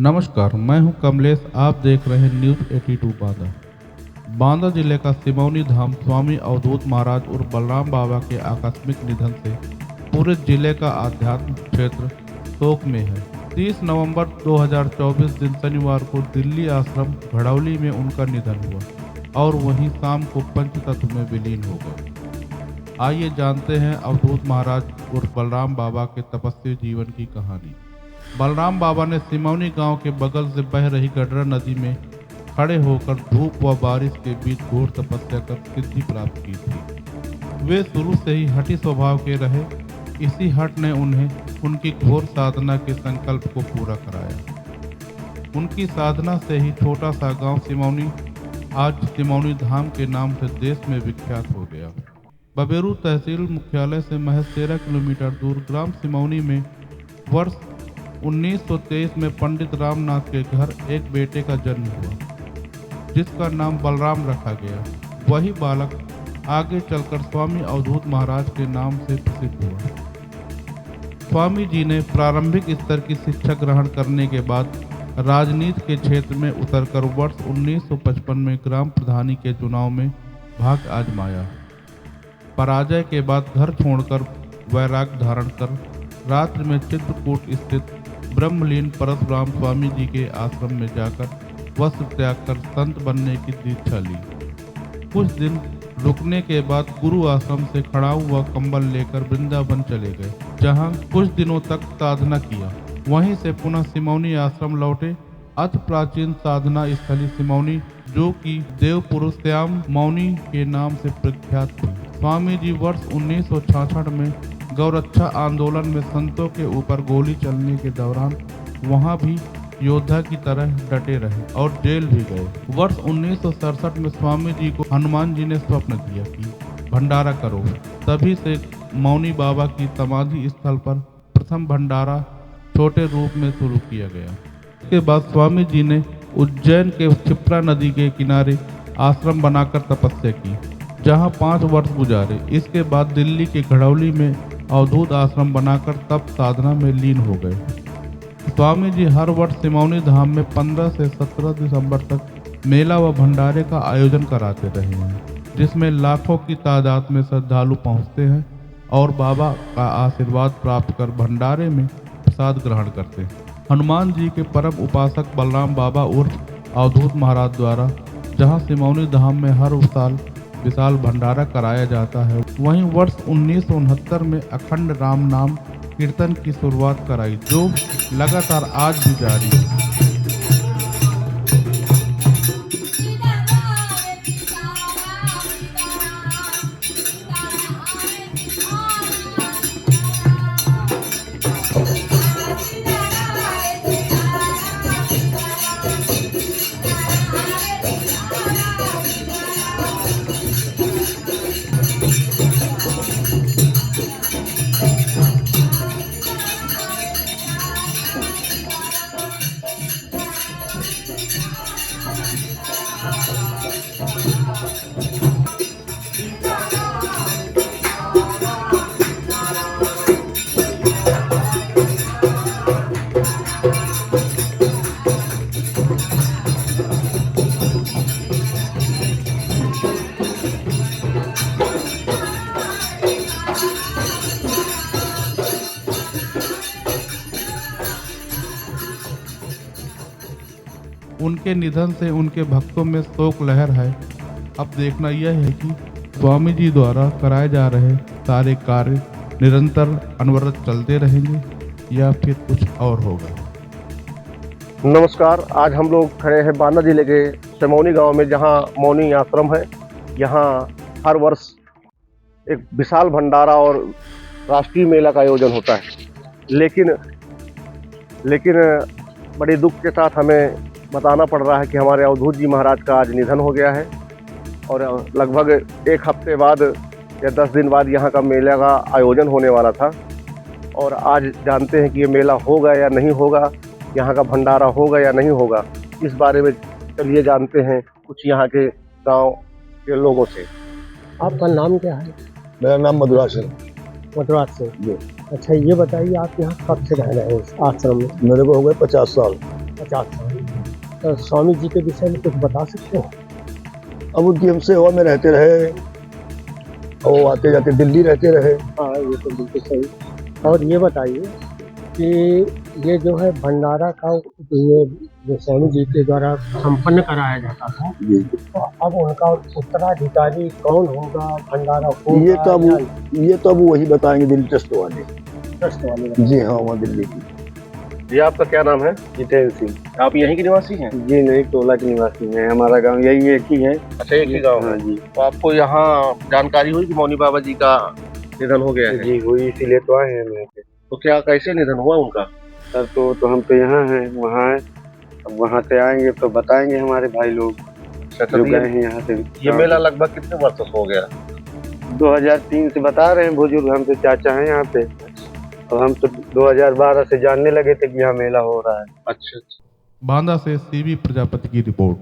नमस्कार, मैं हूं कमलेश। आप देख रहे हैं न्यूज़ 82 बांदा। बांदा जिले का सिमौनी धाम स्वामी अवधूत महाराज और बलराम बाबा के आकस्मिक निधन से पूरे जिले का आध्यात्मिक क्षेत्र शोक में है। 30 नवंबर 2024 दिन शनिवार को दिल्ली आश्रम घड़ौली में उनका निधन हुआ और वहीं शाम को पंचतत्व में विलीन हो गए। आइए जानते हैं अवधूत महाराज और बलराम बाबा के तपस्वी जीवन की कहानी। बलराम बाबा ने सिमौनी गांव के बगल से बह रही गडरा नदी में खड़े होकर धूप व बारिश के बीच घोर तपस्या कर सिद्धि प्राप्त की थी। वे शुरू से ही हठी स्वभाव के रहे। इसी हठ ने उन्हें उनकी घोर साधना के संकल्प को पूरा कराया। उनकी साधना से ही छोटा सा गांव सिमौनी आज सिमौनी धाम के नाम से देश में विख्यात हो गया। बबेरू तहसील मुख्यालय से महज 13 किलोमीटर दूर ग्राम सिमौनी में वर्ष 1923 में पंडित रामनाथ के घर एक बेटे का जन्म हुआ, जिसका नाम बलराम रखा गया। वही बालक आगे चलकर स्वामी अवधूत महाराज के नाम से प्रसिद्ध हुआ। स्वामी जी ने प्रारंभिक स्तर की शिक्षा ग्रहण करने के बाद राजनीति के क्षेत्र में उतरकर वर्ष 1955 में ग्राम प्रधानी के चुनाव में भाग्य आजमाया। पराजय के बाद घर छोड़कर वैराग्य धारण कर रात्रि में चित्रकूट स्थित ब्रह्मलीन परशुराम स्वामी जी के आश्रम में जाकर वस्त्र त्याग कर संत बनने की दीक्षा ली। कुछ दिन रुकने के बाद गुरु आश्रम से खड़ाऊ व कंबल लेकर वृंदावन चले गए, जहां कुछ दिनों तक साधना किया। वहीं से पुनः सिमौनी आश्रम लौटे। अति प्राचीन साधना स्थली सिमौनी, जो कि देव पुरुष श्याम मौनी के नाम से प्रख्यात थी। स्वामी जी वर्ष 1966 में गौरक्षा आंदोलन में संतों के ऊपर गोली चलने के दौरान वहां भी योद्धा की तरह डटे रहे और जेल भी गए। वर्ष 1967 में स्वामी जी को हनुमान जी ने स्वप्न दिया कि भंडारा करो। तभी से मौनी बाबा की समाधि स्थल पर प्रथम भंडारा छोटे रूप में शुरू किया गया। इसके बाद स्वामी जी ने उज्जैन के क्षिप्रा नदी के किनारे आश्रम बनाकर तपस्या की, जहां 5 वर्ष गुजारे। इसके बाद दिल्ली के घड़ौली में अवधूत आश्रम बनाकर तप साधना में लीन हो गए। स्वामी जी हर वर्ष सिमौनी धाम में 15 से 17 दिसंबर तक मेला व भंडारे का आयोजन कराते रहे हैं, जिसमें लाखों की तादाद में श्रद्धालु पहुंचते हैं और बाबा का आशीर्वाद प्राप्त कर भंडारे में प्रसाद ग्रहण करते हैं। हनुमान जी के परम उपासक बलराम बाबा उर्फ अवधूत महाराज द्वारा जहां सिमौनी धाम में हर साल विशाल भंडारा कराया जाता है, वहीं वर्ष 1969 में अखंड राम नाम कीर्तन की शुरुआत कराई, जो लगातार आज भी जारी है। उनके निधन से उनके भक्तों में शोक लहर है। अब देखना यह है कि स्वामी जी द्वारा कराए जा रहे सारे कार्य निरंतर अनवरत चलते रहेंगे या फिर कुछ और होगा। नमस्कार, आज हम लोग खड़े हैं बांदा जिले के सिमौनी गांव में, जहां मौनी आश्रम है। यहां हर वर्ष एक विशाल भंडारा और राष्ट्रीय मेला का आयोजन होता है। लेकिन बड़े दुख के साथ हमें बताना पड़ रहा है कि हमारे अवधूत जी महाराज का आज निधन हो गया है और लगभग 1 हफ्ते बाद या 10 दिन बाद यहाँ का मेला का आयोजन होने वाला था। और आज जानते हैं कि ये मेला होगा या नहीं होगा, यहाँ का भंडारा होगा या नहीं होगा। इस बारे में चलिए जानते हैं कुछ यहाँ के गांव के लोगों से। आपका नाम क्या है? मेरा नाम मधुराज सिंह। मधुराज सिंह। अच्छा, ये बताइए आप यहाँ कब से रह रहे हैं इस आश्रम में? मेरे को हो गए 50 साल। 50 साल। तो स्वामी जी के विषय में कुछ बता सकते हो? अब उनकी हम सेवा में रहते रहे और वो आते जाते दिल्ली रहते रहे। हाँ, ये तो बिल्कुल सही। और ये बताइए कि ये जो है भंडारा का ये जो स्वामी जी के द्वारा संपन्न कराया जाता था, जी तो अब उनका उत्तराधिकारी कौन होगा? भंडारा होगा ये तो अब वही बताएंगे दिल्ली ट्रस्ट वाले। ट्रस्ट वाले? जी हाँ, वहाँ दिल्ली की। जी आपका क्या नाम है? जितेंद्र सिंह। आप यहीं के निवासी हैं? जी नहीं, टोला के निवासी हैं। हमारा गांव यही एक ही है। अच्छा, एक ही गाँव हाँ है। जी। तो आपको यहाँ जानकारी हुई कि मौनी बाबा जी का निधन हो गया है? जी हुई, इसीलिए तो आए हैं हम यहाँ पे। तो क्या कैसे निधन हुआ उनका? सर तो हम तो यहाँ हैं, वहाँ हैं। अब वहाँ से आएंगे तो बताएंगे हमारे भाई लोग जो गए हैं यहाँ से। ये मेला लगभग कितने वर्षों से हो गया? 2003 से बता रहे हैं बुजुर्ग, हमसे चाचा हैं यहाँ पे। और हम तो 2012 से जानने लगे थे कि यहाँ मेला हो रहा है। अच्छा। बांदा से सीबी प्रजापति की रिपोर्ट।